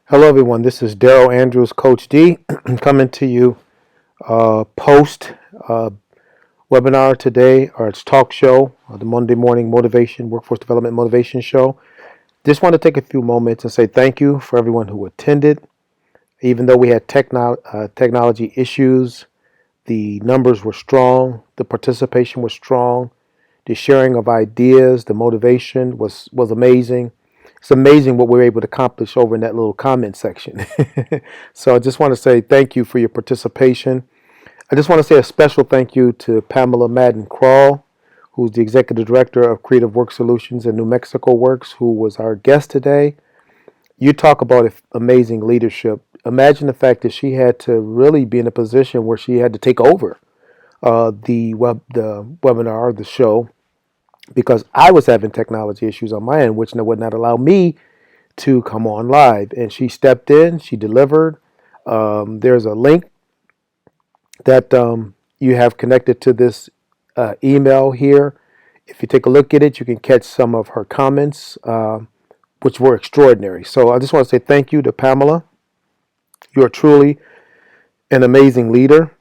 Hello, everyone. This is Daryl Andrews, Coach D, coming to you post uh, webinar today, or it's talk show, the Monday morning motivation, workforce development motivation show. Just want to take a few moments and say thank you for everyone who attended. Even though we had technology issues, the numbers were strong, the participation was strong, the sharing of ideas, the motivation was amazing. It's amazing what we're able to accomplish over in that little comment section. So I just want to say thank you for your participation. I just want to say a special thank you to Pamela Madden Crawl, who's the executive director of Creative Work Solutions and New Mexico Works, who was our guest today. You talk about amazing leadership. Imagine the fact that she had to really be in a position where she had to take over the webinar, the show, because I was having technology issues on my end, which would not allow me to come on live. And she stepped in, she delivered. There's a link that you have connected to this email here. If you take a look at it, you can catch some of her comments, which were extraordinary. So I just want to say thank you to Pamela. You are truly an amazing leader.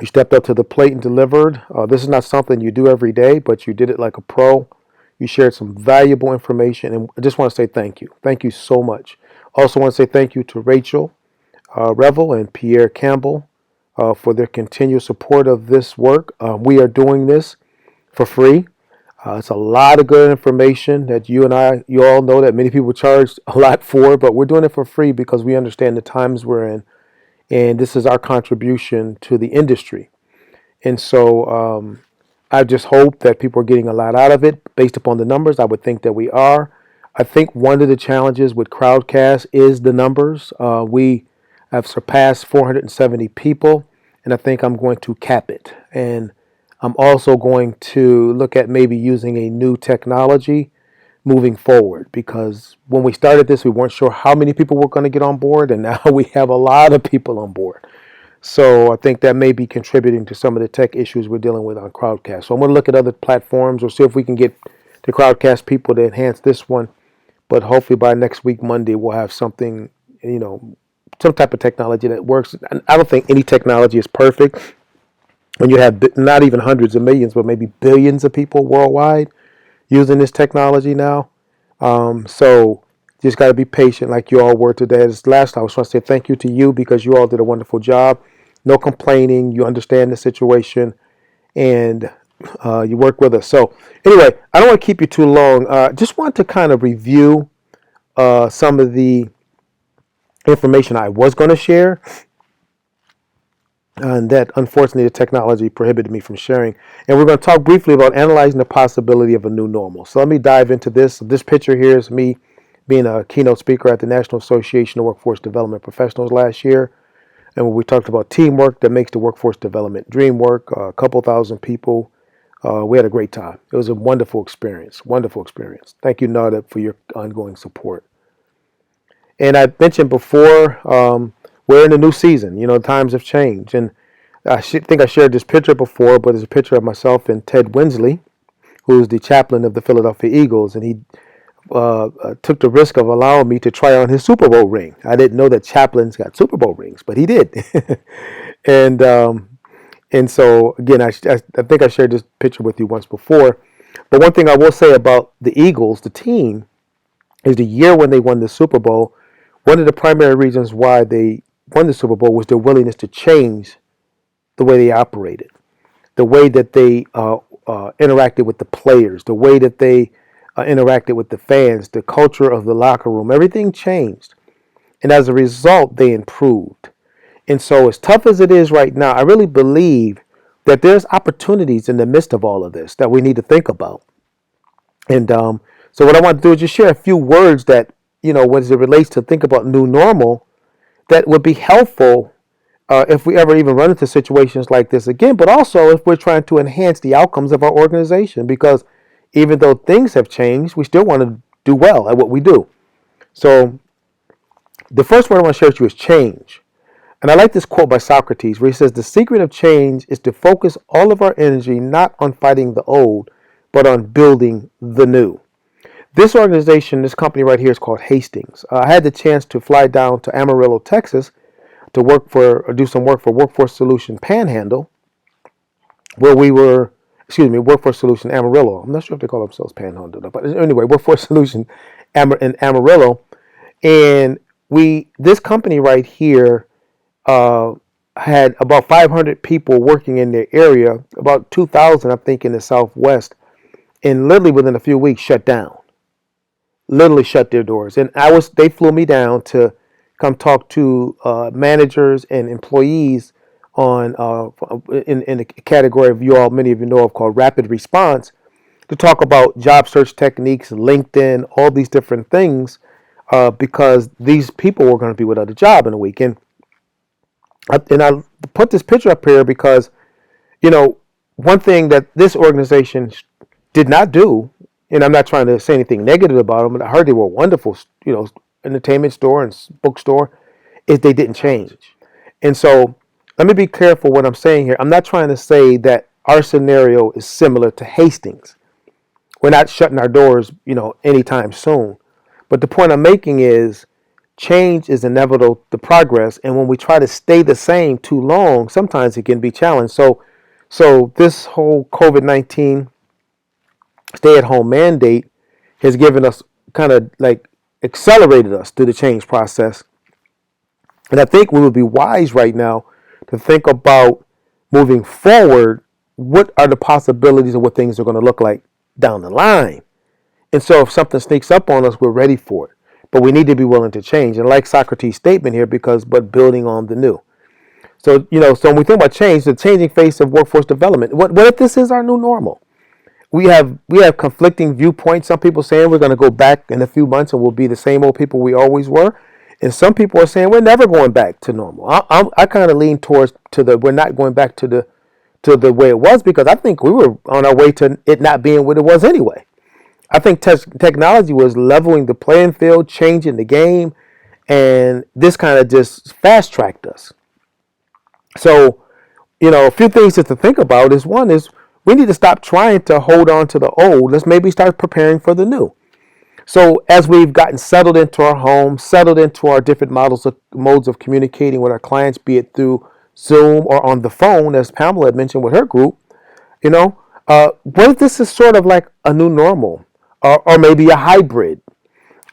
You stepped up to the plate and delivered. This is not something you do every day, but you did it like a pro. You shared some valuable information, and I just want to say thank you. Thank you so much. Also want to say thank you to Rachel Revel and Pierre Campbell for their continued support of this work. We are doing this for free. It's a lot of good information that you all know that many people charge a lot for, but we're doing it for free because we understand the times we're in, and this is our contribution to the industry. And so I just hope that people are getting a lot out of it based upon the numbers. I would think that we are. I think one of the challenges with Crowdcast is the numbers. We have surpassed 470 people, and I think I'm going to cap it. And I'm also going to look at maybe using a new technology moving forward, because when we started this, we weren't sure how many people were going to get on board, and now we have a lot of people on board. So I think that may be contributing to some of the tech issues we're dealing with on Crowdcast. So I'm going to look at other platforms or see if we can get the Crowdcast people to enhance this one. But hopefully by next week, Monday, we'll have something, some type of technology that works. And I don't think any technology is perfect. When you have not even hundreds of millions, but maybe billions of people worldwide using this technology now. So just got to be patient like you all were today. This last time, I just want to say thank you to you because you all did a wonderful job. No complaining. You understand the situation, and you work with us. So anyway, I don't want to keep you too long. Just want to kind of review some of the information I was going to share, and that unfortunately the technology prohibited me from sharing. And we're going to talk briefly about analyzing the possibility of a new normal. So let me dive into this. This picture here is me being a keynote speaker at the National Association of Workforce Development Professionals last year. And we talked about teamwork that makes the workforce development dream work, a couple thousand people. We had a great time. It was a wonderful experience, wonderful experience. Thank you, Nada, for your ongoing support. And I mentioned before, we're in a new season. Times have changed. And I think I shared this picture before, but it's a picture of myself and Ted Winsley, who's the chaplain of the Philadelphia Eagles. And he took the risk of allowing me to try on his Super Bowl ring. I didn't know that chaplains got Super Bowl rings, but he did. and and so again, I think I shared this picture with you once before. But one thing I will say about the Eagles, the team, is the year when they won the Super Bowl. One of the primary reasons why they won the Super Bowl was their willingness to change the way they operated, the way that they interacted with the players, the way that they interacted with the fans, the culture of the locker room. Everything changed. And as a result, they improved. And so as tough as it is right now, I really believe that there's opportunities in the midst of all of this that we need to think about. And so what I want to do is just share a few words that, as it relates to think about new normal, that would be helpful if we ever even run into situations like this again, but also if we're trying to enhance the outcomes of our organization, because even though things have changed, we still want to do well at what we do. So the first word I want to share with you is change. And I like this quote by Socrates where he says, "The secret of change is to focus all of our energy not on fighting the old, but on building the new." This organization, this company right here is called Hastings. I had the chance to fly down to Amarillo, Texas to work for, or do some work for Workforce Solution Panhandle, where we were, excuse me, Workforce Solution Amarillo. I'm not sure if they call themselves Panhandle, but anyway, Workforce Solution in Amarillo. And this company right here uh, had about 500 people working in their area, about 2,000, I think, in the Southwest, and literally within a few weeks shut down. Literally shut their doors. And they flew me down to come talk to managers and employees on in a category of many of you know of called rapid response, to talk about job search techniques, LinkedIn, all these different things, because these people were going to be without a job in a week. And I put this picture up here because, one thing that this organization did not do, and I'm not trying to say anything negative about them, but I heard they were a wonderful, entertainment store and bookstore, is they didn't change. And so let me be careful what I'm saying here. I'm not trying to say that our scenario is similar to Hastings. We're not shutting our doors, anytime soon. But the point I'm making is change is inevitable to progress. And when we try to stay the same too long, sometimes it can be challenged. So this whole COVID-19 stay-at-home mandate has given us kind of like accelerated us through the change process. And I think we would be wise right now to think about moving forward. What are the possibilities of what things are going to look like down the line? And so if something sneaks up on us, we're ready for it. But we need to be willing to change. And like Socrates' statement here, but building on the new. So, so when we think about change, the changing face of workforce development, what if this is our new normal? We have conflicting viewpoints. Some people saying we're going to go back in a few months and we'll be the same old people we always were. And some people are saying we're never going back to normal. I kind of lean towards we're not going back to the way it was, because I think we were on our way to it not being what it was anyway. I think technology was leveling the playing field, changing the game, and this kind of just fast tracked us. So, a few things just to think about is, one is we need to stop trying to hold on to the old. Let's maybe start preparing for the new. So as we've gotten settled into our homes, settled into our different modes of communicating with our clients, be it through Zoom or on the phone, as Pamela had mentioned with her group, what if this is sort of like a new normal, or maybe a hybrid?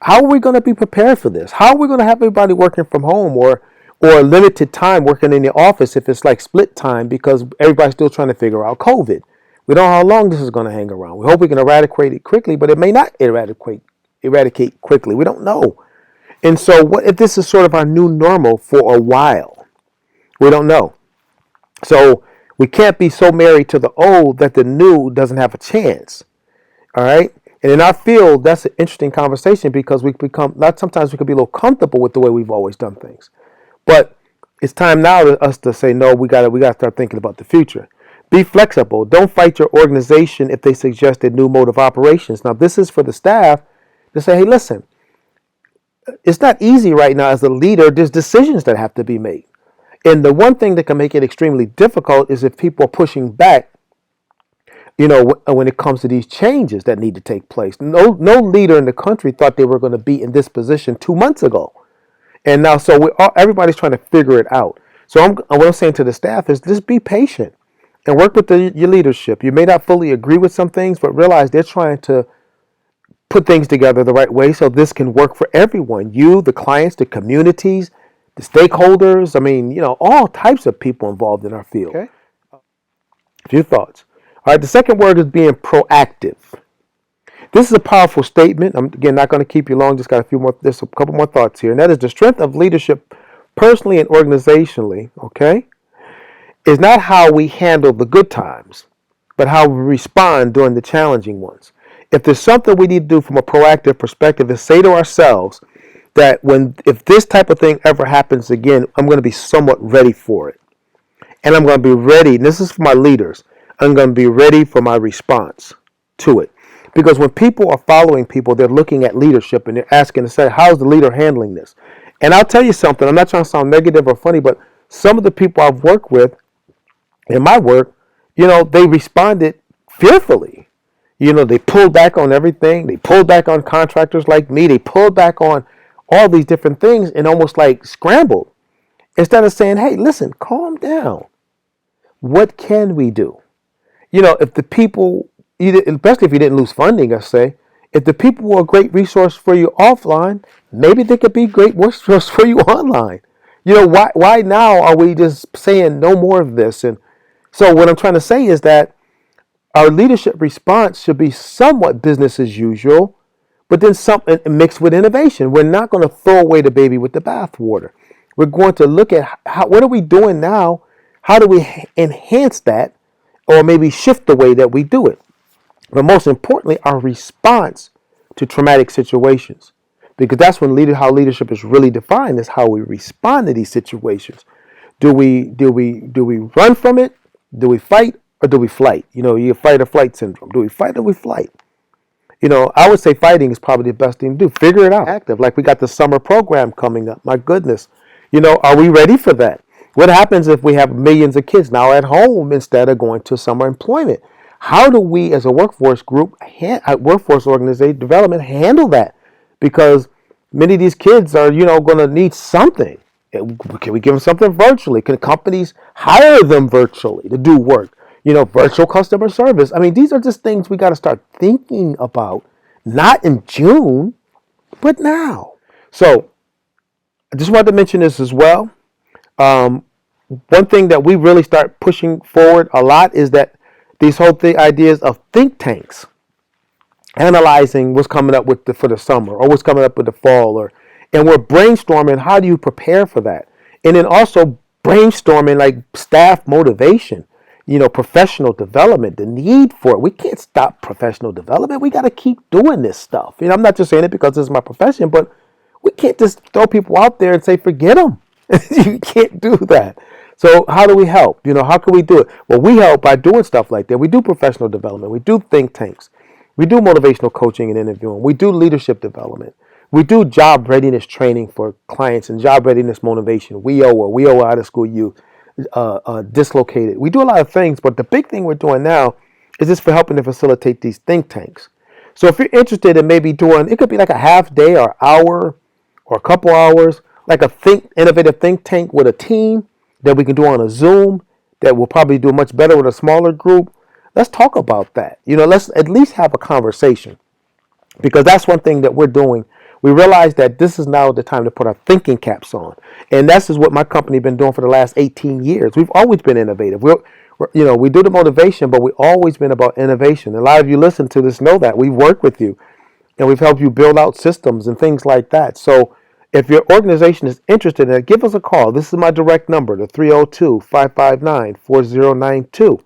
How are we going to be prepared for this? How are we going to have everybody working from home, or limited time working in the office if it's like split time, because everybody's still trying to figure out COVID? We don't know how long this is going to hang around. We hope we can eradicate it quickly, but it may not eradicate quickly. We don't know. And so what if this is sort of our new normal for a while? We don't know. So we can't be so married to the old that the new doesn't have a chance. All right. And in our field, that's an interesting conversation, because sometimes we could be a little comfortable with the way we've always done things. But it's time now to us to say, no, we gotta start thinking about the future. Be flexible. Don't fight your organization if they suggest a new mode of operations. Now, this is for the staff to say, hey, listen, it's not easy right now as a leader. There's decisions that have to be made. And the one thing that can make it extremely difficult is if people are pushing back, when it comes to these changes that need to take place. No leader in the country thought they were going to be in this position 2 months ago. And now, so everybody's trying to figure it out. So what I'm saying to the staff is just be patient and work with your leadership. You may not fully agree with some things, but realize they're trying to put things together the right way so this can work for everyone. You, the clients, the communities, the stakeholders. I mean, all types of people involved in our field. Okay. A few thoughts. All right, the second word is being proactive. This is a powerful statement. I'm, again, not going to keep you long. Just got there's a couple more thoughts here. And that is the strength of leadership personally and organizationally, okay, is not how we handle the good times, but how we respond during the challenging ones. If there's something we need to do from a proactive perspective, is say to ourselves that if this type of thing ever happens again, I'm going to be somewhat ready for it. And I'm going to be ready, and this is for my leaders, I'm going to be ready for my response to it. Because when people are following people, they're looking at leadership and they're asking to say, how's the leader handling this? And I'll tell you something, I'm not trying to sound negative or funny, but some of the people I've worked with in my work, they responded fearfully. They pulled back on everything. They pulled back on contractors like me. They pulled back on all these different things and almost like scrambled. Instead of saying, hey, listen, calm down. What can we do? If the people, especially if you didn't lose funding, I say, if the people were a great resource for you offline, maybe they could be great resource for you online. Why now are we just saying no more of this? And so what I'm trying to say is that our leadership response should be somewhat business as usual, but then something mixed with innovation. We're not going to throw away the baby with the bathwater. We're going to look at what are we doing now? How do we enhance that, or maybe shift the way that we do it? But most importantly, our response to traumatic situations, because that's when how leadership is really defined, is how we respond to these situations. Do we run from it? Do we fight, or do we flight? You fight or flight syndrome. Do we fight or we flight? I would say fighting is probably the best thing to do. Figure it out. Active, like we got the summer program coming up. My goodness, are we ready for that? What happens if we have millions of kids now at home instead of going to summer employment? How do we, as a workforce group, workforce organization development, handle that? Because many of these kids are, going to need something. Can we give them something virtually? Can companies hire them virtually to do work? Virtual customer service. I mean, these are just things we got to start thinking about, not in June, but now. So I just wanted to mention this as well. One thing that we really start pushing forward a lot is that these whole ideas of think tanks, analyzing what's coming up for the summer or what's coming up with the fall, and we're brainstorming how do you prepare for that, and then also brainstorming like staff motivation, professional development, the need for it. We can't stop professional development. We got to keep doing this stuff. I'm not just saying it because this is my profession, but we can't just throw people out there and say forget them. You can't do that. So how do we help? How can we do it? Well, we help by doing stuff like that. We do professional development. We do think tanks. We do motivational coaching and interviewing. We do leadership development. We do job readiness training for clients and job readiness motivation. We owe out of school youth, dislocated. We do a lot of things, but the big thing we're doing now is just for helping to facilitate these think tanks. So if you're interested in maybe doing, it could be like a half day or hour or a couple hours, like a innovative think tank with a team that we can do on a Zoom that will probably do much better with a smaller group. Let's talk about that. Let's at least have a conversation, because that's one thing that we're doing. We realize that this is now the time to put our thinking caps on. And that's is what my company has been doing for the last 18 years. We've always been innovative. We do the motivation, but we've always been about innovation. A lot of you listen to this know that. We've worked with you, and we've helped you build out systems and things like that. So if your organization is interested in it, give us a call. This is my direct number, the 302-559-4092.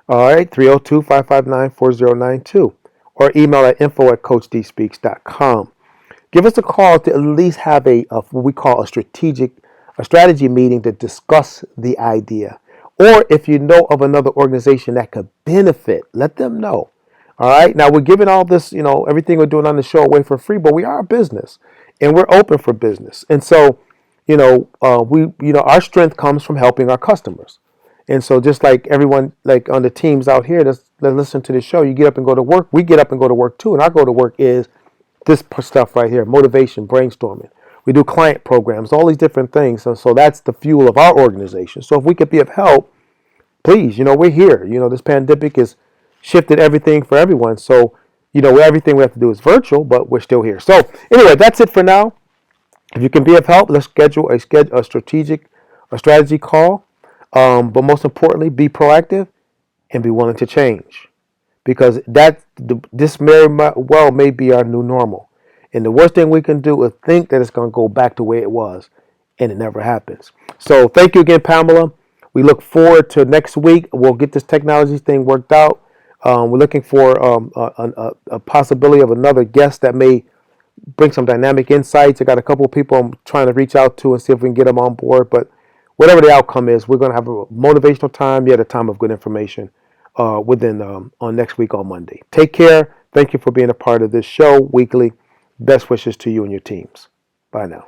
All right, 302-559-4092. Or email at info@coachdspeaks.com. Give us a call to at least have what we call a strategy meeting to discuss the idea. Or if you know of another organization that could benefit, let them know. All right. Now we're giving all this, everything we're doing on the show away for free, but we are a business and we're open for business. And so, our strength comes from helping our customers. And so just like everyone, like on the teams out here that listen to the show, you get up and go to work. We get up and go to work too. And our go to work is this stuff right here, motivation, brainstorming. We do client programs, all these different things. So that's the fuel of our organization. So if we could be of help, please, we're here. This pandemic has shifted everything for everyone. So, everything we have to do is virtual, but we're still here. So anyway, that's it for now. If you can be of help, let's schedule a strategy call. But most importantly, be proactive and be willing to change, because this very well may be our new normal. And the worst thing we can do is think that it's going to go back to where it was, and it never happens. So thank you again, Pamela. We look forward to next week. We'll get this technology thing worked out. We're looking for a possibility of another guest that may bring some dynamic insights. I got a couple of people I'm trying to reach out to and see if we can get them on board. But whatever the outcome is, we're going to have a motivational time, yet a time of good information on next week on Monday. Take care. Thank you for being a part of this show weekly. Best wishes to you and your teams. Bye now.